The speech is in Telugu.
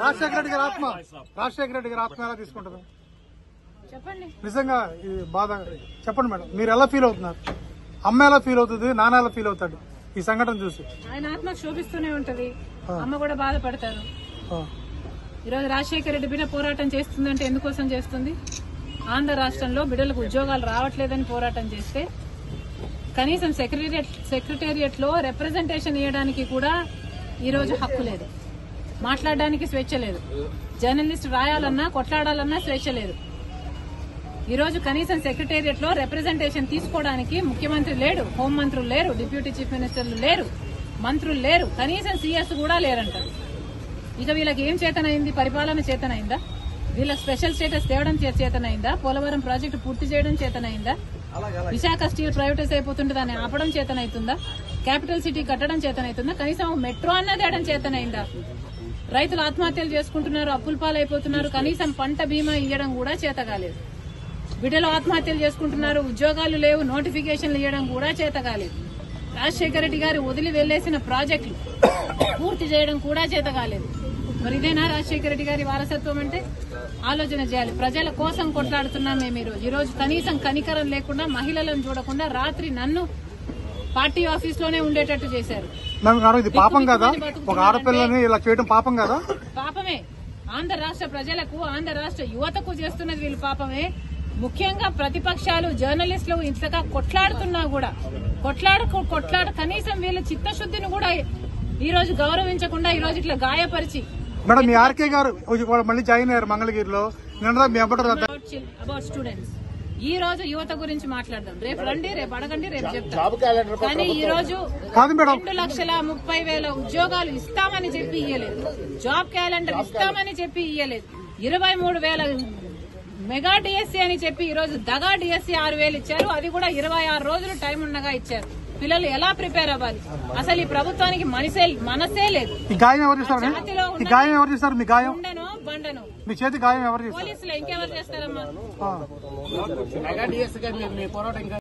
రాజశేఖర రెడ్డి గారి ఆత్మ ఎలా తీసుకుంటారు చెప్పండి. నిజంగా ఇది బాధ చెప్పండి మేడం, మీరు ఎలా ఫీల్ అవుతున్నారు? అమ్మ ఎలా ఫీల్ అవుతుంది, నాన్న ఎలా ఫీల్ అవుతాడు ఈ సంఘటన చూసి? ఆయన ఆత్మ శోభిస్తూనే ఉంటది, అమ్మ కూడా బాధపడతారు. ఈరోజు రాజశేఖర రెడ్డి బిడ్డ పోరాటం చేస్తుందంటే ఎందుకోసం చేస్తుంది? ఆంధ్ర రాష్ట్రంలో బిడ్డలకు ఉద్యోగాలు రావట్లేదని పోరాటం చేస్తే కనీసం సెక్రటేరియట్ లో రిప్రజెంటేషన్ ఇవ్వడానికి కూడా ఈరోజు హక్కు లేదు, మాట్లాడడానికి స్వేచ్ఛ లేదు, జర్నలిస్ట్ రాయాలన్నా కొట్లాడాలన్నా స్వేచ్ఛ లేదు. ఈరోజు కనీసం సెక్రటేరియట్ లో రిప్రజెంటేషన్ తీసుకోవడానికి ముఖ్యమంత్రి లేడు, హోంమంత్రులు లేరు, డిప్యూటీ చీఫ్ మినిస్టర్లు లేరు, మంత్రులు లేరు, కనీసం సీఎస్ కూడా లేరంటారు. ఇక వీళ్ళకి ఏం చేతనైంది? పరిపాలన చేతనైందా? వీళ్ళకి స్పెషల్ స్టేటస్ తేవడం చేతనైందా? పోలవరం ప్రాజెక్టు పూర్తి చేయడం చేతనైందా? విశాఖ స్టీల్ ప్రైవేటైజ్ అయిపోతుంటే దాన్ని ఆపడం చేతనైతుందా? క్యాపిటల్ సిటీ కట్టడం చేతనైతుందా? కనీసం మెట్రో అన్న తేయడం చేతనైందా? రైతులు ఆత్మహత్యలు చేసుకుంటున్నారు, అప్పుల పాలైపోతున్నారు, కనీసం పంట బీమా ఇవ్వడం కూడా చేత కాలేదు. బిడ్డలు ఆత్మహత్యలు చేసుకుంటున్నారు, ఉద్యోగాలు లేవు, నోటిఫికేషన్లు ఇవ్వడం కూడా చేత కాలేదు. రాజశేఖర రెడ్డి గారు వదిలి వెళ్లేసిన ప్రాజెక్టులు పూర్తి చేయడం కూడా చేత కాలేదు. మరి ఇదేనా రాజశేఖర రెడ్డి గారి వారసత్వం అంటే? ఆలోచన చేయాలి. ప్రజల కోసం కొట్లాడుతున్నాం మేము. ఈ రోజు కనీసం కనికరం లేకుండా, మహిళలను చూడకుండా రాత్రి నన్ను పార్టీ ఆఫీస్ లోనే ఉండేటట్టు చేశారు. ఇది పాపం కదా? ఒక ఆడపిల్లని ఇలా చేయడం పాపం కదా? పాపమే. ఆంధ్ర రాష్ట్ర ప్రజలకు, ఆంధ్ర రాష్ట్ర యువతకు చేస్తున్నది వీళ్ళు పాపమే. ముఖ్యంగా ప్రతిపక్షాలు, జర్నలిస్టులు ఇంతగా కొట్లాడుతున్నా కూడా కొట్లాడ కనీసం వీళ్ళ చిత్తశుద్ధిని కూడా ఈ రోజు గౌరవించకుండా ఈ రోజు ఇట్లా గాయపరిచి. మేడం, మీ ఆర్కే గారు మళ్ళీ జాయిన్ అయ్యారు మంగళగిరిలో. అబౌట్ స్టూడెంట్స్ ఈ రోజు యువత గురించి మాట్లాడదాం. రేపు రండి, రేపు అడగండి, రేపు చెప్తాం. కానీ ఈ రోజు 2,30,000 ఉద్యోగాలు ఇస్తామని చెప్పి ఇయ్యలేదు, జాబ్ క్యాలెండర్ ఇస్తామని చెప్పి ఇయ్యలేదు, 23,000 మెగా డిఎస్సీ అని చెప్పి ఈ రోజు దగా డిఎస్సీ 6,000 ఇచ్చారు. అది కూడా 26 రోజులు టైం ఉండగా ఇచ్చారు. పిల్లలు ఎలా ప్రిపేర్ అవ్వాలి? అసలు ఈ ప్రభుత్వానికి మనసే లేదు. ఉండను బండను మీ చేతి గాయం ఎవరు? పోలీసులు ఇంకెవరు చేస్తారమ్మా?